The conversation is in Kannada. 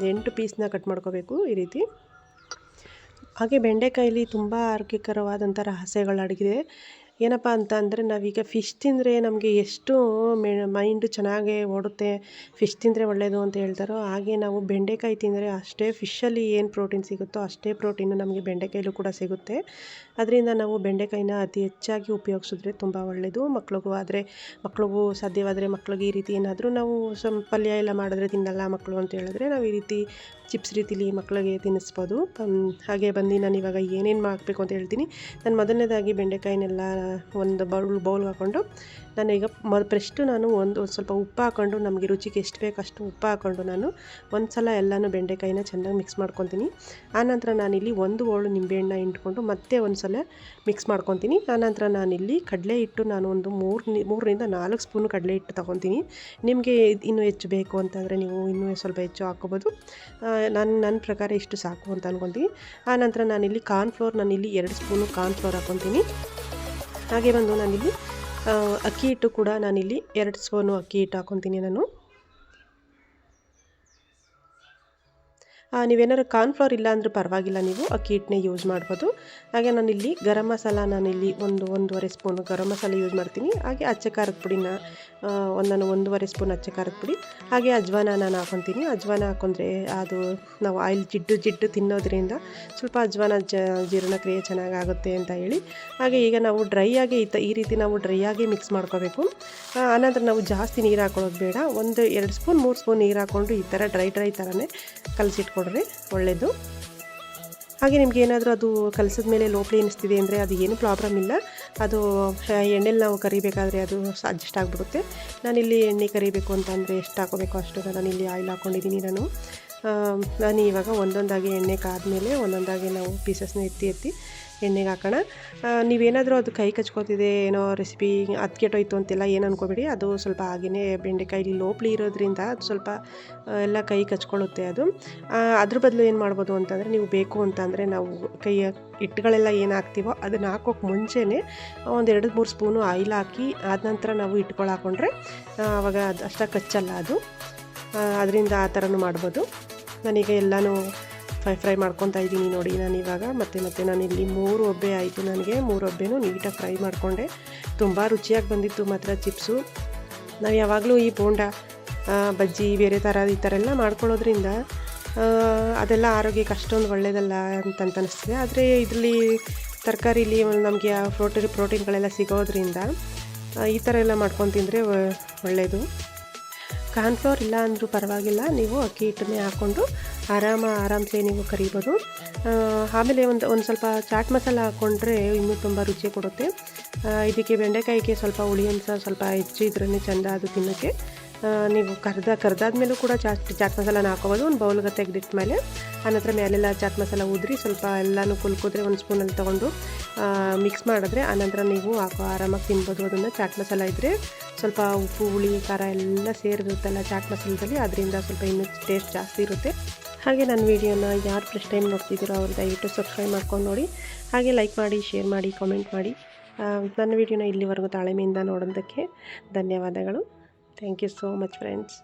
8 ಪೀಸ್ನ ಕಟ್ ಮಾಡ್ಕೋಬೇಕು ಈ ರೀತಿ. ಹಾಗೆ ಬೆಂಡೆಕಾಯಲ್ಲಿ ತುಂಬ ಆರೋಗ್ಯಕರವಾದಂಥ ರಹಸ್ಯಗಳಡಗಿದೆ. ಏನಪ್ಪ ಅಂತ ಅಂದರೆ ನಾವೀಗ ಫಿಶ್ ತಿಂದರೆ ನಮಗೆ ಎಷ್ಟು ಮೈಂಡು ಚೆನ್ನಾಗಿ ಓಡುತ್ತೆ, ಫಿಶ್ ತಿಂದರೆ ಒಳ್ಳೆಯದು ಅಂತ ಹೇಳ್ತಾರೋ ಹಾಗೆ ನಾವು ಬೆಂಡೆಕಾಯಿ ತಿಂದರೆ ಅಷ್ಟೇ ಫಿಶಲ್ಲಿ ಏನು ಪ್ರೋಟೀನ್ ಸಿಗುತ್ತೋ ಅಷ್ಟೇ ಪ್ರೋಟೀನು ನಮಗೆ ಬೆಂಡೆಕಾಯಲ್ಲೂ ಕೂಡ ಸಿಗುತ್ತೆ. ಅದರಿಂದ ನಾವು ಬೆಂಡೆಕಾಯಿನ ಅತಿ ಹೆಚ್ಚಾಗಿ ಉಪಯೋಗಿಸಿದ್ರೆ ತುಂಬ ಒಳ್ಳೆಯದು. ಮಕ್ಳಿಗೂ ಸಾಧ್ಯವಾದರೆ ಮಕ್ಳಿಗೆ ಈ ರೀತಿ ಏನಾದರೂ ನಾವು ಸ್ವಲ್ಪ ಪಲ್ಯ ಎಲ್ಲ ಮಾಡಿದ್ರೆ ತಿನ್ನಲ್ಲ ಮಕ್ಕಳು ಅಂತ ಹೇಳಿದ್ರೆ ನಾವು ಈ ರೀತಿ ಚಿಪ್ಸ್ ರೀತಿಲಿ ಮಕ್ಕಳಿಗೆ ತಿನ್ನಿಸ್ಬೋದು. ಹಾಗೆ ಬಂದು ನಾನು ಇವಾಗ ಏನೇನು ಮಾಡಬೇಕು ಅಂತ ಹೇಳ್ತೀನಿ. ನಾನು ಮೊದಲನೇದಾಗಿ ಬೆಂಡೆಕಾಯಿನೆಲ್ಲ ಒಂದು ಬೌಲ್ಗೆ ಹಾಕ್ಕೊಂಡು ನಾನೀಗ ನಾನು ಒಂದು ಸ್ವಲ್ಪ ಉಪ್ಪು ಹಾಕ್ಕೊಂಡು ನಮಗೆ ರುಚಿಗೆ ಎಷ್ಟು ಬೇಕು ಅಷ್ಟು ಉಪ್ಪು ಹಾಕ್ಕೊಂಡು ನಾನು ಒಂದು ಸಲ ಎಲ್ಲನೂ ಬೆಂಡೆಕಾಯಿನ ಚೆನ್ನಾಗಿ ಮಿಕ್ಸ್ ಮಾಡ್ಕೊತೀನಿ. ಆನಂತರ ನಾನಿಲ್ಲಿ ಒಂದು ಹೋಳು ನಿಂಬೆಹಣ್ಣು ಹಿಂಡ್ಕೊಂಡು ಮತ್ತೆ ಒಂದು ಸಲ ಮಿಕ್ಸ್ ಮಾಡ್ಕೊತೀನಿ. ಆನಂತರ ನಾನಿಲ್ಲಿ ಕಡಲೆ ಹಿಟ್ಟು ನಾನು ಒಂದು 3ರಿಂದ 4 ಸ್ಪೂನು ಕಡಲೆ ಹಿಟ್ಟು ತೊಗೊತೀನಿ. ನಿಮಗೆ ಇನ್ನೂ ಹೆಚ್ಚು ಬೇಕು ಅಂತಂದರೆ ನೀವು ಇನ್ನೂ ಸ್ವಲ್ಪ ಹೆಚ್ಚು ಹಾಕ್ಕೋಬೋದು. ನನ್ನ ಪ್ರಕಾರ ಇಷ್ಟು ಸಾಕು ಅಂತ ಅಂದ್ಕೊತೀನಿ. ಆನಂತರ ನಾನಿಲ್ಲಿ ನಾನಿಲ್ಲಿ 2 ಸ್ಪೂನು ಕಾರ್ನ್ಫ್ಲೋರ್ ಹಾಕ್ಕೊತೀನಿ. ಹಾಗೆ ಬಂದು ನಾನಿಲ್ಲಿ ಅಕ್ಕಿ ಹಿಟ್ಟು ಕೂಡ ನಾನಿಲ್ಲಿ 2 ಸ್ಪೂನು ಅಕ್ಕಿ ಹಿಟ್ಟು ಹಾಕ್ಕೊತೀನಿ ನಾನು. ನೀವೇನಾದ್ರು ಕಾರ್ನ್ಫ್ಲೋರ್ ಇಲ್ಲ ಅಂದರೂ ಪರವಾಗಿಲ್ಲ, ನೀವು ಅಕ್ಕಿ ಹಿಟ್ಟನ್ನೇ ಯೂಸ್ ಮಾಡ್ಬೋದು. ಹಾಗೆ ನಾನಿಲ್ಲಿ ಗರಂ ಮಸಾಲ ನಾನಿಲ್ಲಿ 1.5 ಸ್ಪೂನು ಗರಂ ಮಸಾಲೆ ಯೂಸ್ ಮಾಡ್ತೀನಿ. ಹಾಗೆ ಅಚ್ಚ ಖಾರದ ಪುಡಿನ ನಾನು 1.5 ಸ್ಪೂನ್ ಅಚ್ಚ ಖಾರದ ಪುಡಿ, ಹಾಗೆ ಅಜ್ವಾನ ನಾನು ಹಾಕ್ಕೊತೀನಿ. ಅಜ್ವಾನ ಹಾಕೊಂಡ್ರೆ ಅದು ನಾವು ಆಯಿಲ್ ಜಿಡ್ಡು ತಿನ್ನೋದ್ರಿಂದ ಸ್ವಲ್ಪ ಅಜ್ವಾನ ಜೀರ್ಣಕ್ರಿಯೆ ಚೆನ್ನಾಗಾಗುತ್ತೆ ಅಂತ ಹೇಳಿ. ಹಾಗೆ ಈಗ ನಾವು ಡ್ರೈಯಾಗಿ ಈ ರೀತಿ ನಾವು ಡ್ರೈಯಾಗಿ ಮಿಕ್ಸ್ ಮಾಡ್ಕೋಬೇಕು. ಆನಂತರ ನಾವು ಜಾಸ್ತಿ ನೀರು ಹಾಕೊಳ್ಳೋದು ಬೇಡ. 2 ಸ್ಪೂನ್ 3 ಸ್ಪೂನ್ ನೀರು ಹಾಕ್ಕೊಂಡು ಈ ಥರ ಡ್ರೈ ಥರನೇ ಕಲಸಿಟ್ಕೊಡ್ರಿ ಒಳ್ಳೆಯದು. ಹಾಗೆ ನಿಮ್ಗೆ ಏನಾದರೂ ಅದು ಕಲಸಿದ ಮೇಲೆ ಲೋಪ್ಲಿ ಎನಿಸ್ತಿದೆ ಅಂದರೆ ಅದು ಏನು ಪ್ರಾಬ್ಲಮ್ ಇಲ್ಲ. ಅದು ಎಣ್ಣೆಲಿ ನಾವು ಕರಿಬೇಕಾದ್ರೆ ಅದು ಅಡ್ಜಸ್ಟ್ ಆಗಿಬಿಡುತ್ತೆ. ನಾನಿಲ್ಲಿ ಎಣ್ಣೆ ಕರಿಬೇಕು ಅಂತಂದರೆ ಎಷ್ಟು ಹಾಕೋಬೇಕು ಅಷ್ಟು ನಾನಿಲ್ಲಿ ಆಯಿಲ್ ಹಾಕ್ಕೊಂಡಿದ್ದೀನಿ. ನಾನು ಇವಾಗ ಒಂದೊಂದಾಗಿ ಎಣ್ಣೆ ಕಾದ್ಮೇಲೆ ಒಂದೊಂದಾಗಿ ನಾವು ಪೀಸಸ್ನ ಎತ್ತಿ ಎಣ್ಣೆಗೆ ಹಾಕೋಣ. ನೀವೇನಾದರೂ ಅದು ಕೈ ಕಚ್ಕೋತಿದೆ ಏನೋ ರೆಸಿಪಿ ಅದು ಕೆಟ್ಟೋಯ್ತು ಅಂತೆಲ್ಲ ಏನು ಅನ್ಕೋಬೇಡಿ. ಅದು ಸ್ವಲ್ಪ ಹಾಗೆಯೇ ಬೆಂಡೆಕಾಯಿ ಲೋಪ್ಲಿ ಇರೋದ್ರಿಂದ ಅದು ಸ್ವಲ್ಪ ಎಲ್ಲ ಕೈ ಕಚ್ಕೊಳ್ಳುತ್ತೆ. ಅದ್ರ ಬದಲು ಏನು ಮಾಡ್ಬೋದು ಅಂತಂದರೆ ನೀವು ಬೇಕು ಅಂತಂದರೆ ನಾವು ಹಿಟ್ಟುಗಳೆಲ್ಲ ಏನು ಹಾಕ್ತೀವೋ ಅದನ್ನು ಹಾಕೋಕ್ಕೆ ಮುಂಚೆನೇ 1-2-3 ಸ್ಪೂನು ಆಯಿಲ್ ಹಾಕಿ ಆದ ನಂತರ ನಾವು ಹಿಟ್ಗಳು ಹಾಕ್ಕೊಂಡ್ರೆ ಆವಾಗ ಅದು ಅಷ್ಟಾಗಿ ಕಚ್ಚಲ್ಲ ಅದು. ಅದರಿಂದ ಆ ಥರನೂ ಮಾಡ್ಬೋದು. ನಾನೀಗ ಎಲ್ಲನೂ ಫ್ರೈ ಮಾಡ್ಕೊತಾ ಇದ್ದೀನಿ ನೋಡಿ. ನಾನಿವಾಗ ಮತ್ತೆ ನಾನಿಲ್ಲಿ 3 ಒಬ್ಬೆ ಆಯಿತು ನನಗೆ. 3 ಒಬ್ಬೆನೂ ನೀಟಾಗಿ ಫ್ರೈ ಮಾಡಿಕೊಂಡೆ. ತುಂಬ ರುಚಿಯಾಗಿ ಬಂದಿತ್ತು ಮಾತ್ರ ಚಿಪ್ಸು. ನಾವು ಯಾವಾಗಲೂ ಈ ಬೋಂಡ ಬಜ್ಜಿ ಬೇರೆ ಈ ಥರ ಎಲ್ಲ ಮಾಡ್ಕೊಳ್ಳೋದ್ರಿಂದ ಅದೆಲ್ಲ ಆರೋಗ್ಯಕ್ಕೆ ಅಷ್ಟೊಂದು ಒಳ್ಳೆಯದಲ್ಲ ಅಂತ ಅನಿಸ್ತದೆ. ಆದರೆ ಇದರಲ್ಲಿ ತರಕಾರಿಲಿ ನಮಗೆ ಪ್ರೋಟೀನ್ಗಳೆಲ್ಲ ಸಿಗೋದ್ರಿಂದ ಈ ಥರ ಎಲ್ಲ ಮಾಡ್ಕೊಂಡು ತಿಂದರೆ ಒಳ್ಳೆಯದು. ಕಾರ್ನ್ಫ್ಲೋರ್ ಇಲ್ಲ ಅಂದರೂ ಪರವಾಗಿಲ್ಲ, ನೀವು ಅಕ್ಕಿ ಹಿಟ್ಟನ್ನೇ ಹಾಕ್ಕೊಂಡು ಆರಾಮ್ಸೆ ನೀವು ಕರಿಬೋದು. ಆಮೇಲೆ ಒಂದು ಸ್ವಲ್ಪ ಚಾಟ್ ಮಸಾಲ ಹಾಕ್ಕೊಂಡ್ರೆ ಇನ್ನೂ ತುಂಬ ರುಚಿ ಕೊಡುತ್ತೆ. ಇದಕ್ಕೆ ಬೆಂಡೆಕಾಯಿಗೆ ಸ್ವಲ್ಪ ಹುಳಿ ಅಂಶ ಸ್ವಲ್ಪ ಹೆಚ್ಚು ಇದ್ರೇ ಚೆಂದ ಅದು ತಿನ್ನೋಕ್ಕೆ. ನೀವು ಕರ್ದಾದ್ಮೇಲೂ ಕೂಡ ಚಾಟ್ ಮಸಾಲಾನ ಹಾಕೋಬೋದು. ಒಂದು ಬೌಲ್ಗೆ ತೆಗೆದಿಟ್ಮೇಲೆ ಆನಂತರ ಮೇಲೆಲ್ಲ ಚಾಟ್ ಮಸಾಲ ಉದ್ರಿ ಸ್ವಲ್ಪ ಎಲ್ಲನೂ ಕುಲ್ಕಿದ್ರೆ 1 ಸ್ಪೂನಲ್ಲಿ ತೊಗೊಂಡು ಮಿಕ್ಸ್ ಮಾಡಿದ್ರೆ ಆನಂತರ ನೀವು ಆರಾಮಾಗಿ ತಿನ್ಬೋದು. ಅದನ್ನು ಚಾಟ್ ಮಸಾಲ ಇದ್ದರೆ ಸ್ವಲ್ಪ ಉಪ್ಪು ಹುಳಿ ಖಾರ ಎಲ್ಲ ಸೇರಿರುತ್ತಲ್ಲ ಚಾಟ್ ಮಸಾಲದಲ್ಲಿ, ಅದರಿಂದ ಸ್ವಲ್ಪ ಇನ್ನೂ ಟೇಸ್ಟ್ ಜಾಸ್ತಿ ಇರುತ್ತೆ. ಹಾಗೆ ನನ್ನ ವೀಡಿಯೋನ ಯಾರು ಫಸ್ಟ್ ಟೈಮ್ ನೋಡ್ತಿದ್ದೀರೋ ಅವ್ರು ದಯವಿಟ್ಟು ಸಬ್ಸ್ಕ್ರೈಬ್ ಮಾಡ್ಕೊಂಡು ನೋಡಿ. ಹಾಗೆ ಲೈಕ್ ಮಾಡಿ, ಶೇರ್ ಮಾಡಿ, ಕಾಮೆಂಟ್ ಮಾಡಿ. ನನ್ನ ವೀಡಿಯೋನ ಇಲ್ಲಿವರೆಗೂ ತಾಳ್ಮೆಯಿಂದ ನೋಡೋದಕ್ಕೆ ಧನ್ಯವಾದಗಳು. Thank you so much friends.